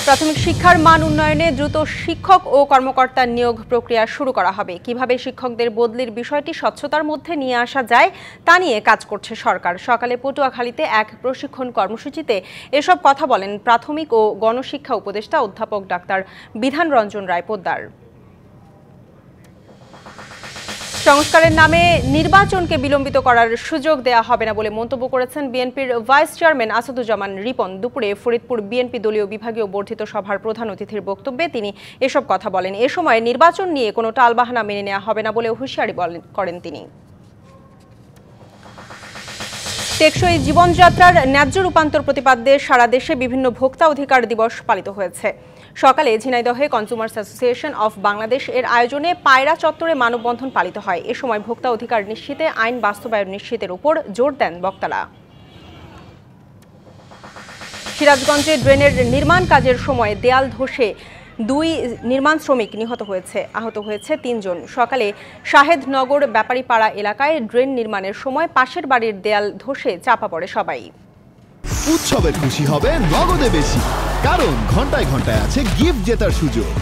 প্রাথমিক শিক্ষার মান উন্নয়নে দ্রুত শিক্ষক ও কর্মকর্তার নিয়োগ প্রক্রিয়া শুরু করা হবে। কিভাবে শিক্ষকদের বদলির বিষয়টি স্বচ্ছতার মধ্যে নিয়ে আসা যায় তা নিয়ে কাজ করছে সরকার। সকালে পটুয়াখালীতে এক প্রশিক্ষণ কর্মসূচিতে এসব কথা বলেন প্রাথমিক ও গণশিক্ষা উপদেষ্টা অধ্যাপক ডাক্তার বিধান রঞ্জন রায় পোদ্দার। সংস্কারের নামে নির্বাচনকে বিলম্বিত করার সুযোগ দেয়া হবে না বলে মন্তব্য করেছেন বিএনপির ভাইস চেয়ারম্যান আসাদুজ্জামান রিপন। দুপুরে ফরিদপুর বিএনপি দলীয় বিভাগীয় বর্ধিত সভার প্রধান অতিথির বক্তব্যে তিনি এসব কথা বলেন। এ সময় নির্বাচন নিয়ে কোনো টালবাহানা মেনে নেওয়া হবে না বলে হুঁশিয়ারি করেন তিনি। টেকসই জীবনযাত্রার ন্যায্য রূপান্তর প্রতিপাদ্যে সারা দেশে বিভিন্ন ভোক্তা অধিকার দিবস পালিত হয়েছে। সকালে ঝিনাইদহে কনজিউমার্স অ্যাসোসিয়েশন অফ বাংলাদেশ এর আয়োজনে পায়রা চত্বরে মানববন্ধন পালিত হয়। এ সময় ভোক্তা অধিকার নিশ্চিতে আইন বাস্তবায়ন নিশ্চিতের উপর জোর দেন বক্তারা। সিরাজগঞ্জে ড্রেনের নির্মাণ কাজের সময় দেয়াল ধসে 2 নির্মাণ শ্রমিক নিহত হয়েছে, আহত হয়েছে 3 জন। সকালে শাহেদনগর ব্যাপারীপাড়া এলাকায় ড্রেন নির্মাণের সময় পাশের বাড়ির দেয়াল ধসে চাপা পড়ে সবাই। উৎসবের খুশি হবে নগদে বেশি, কারণ ঘন্টায় ঘন্টায় আছে গিফট জেতার সুযোগ।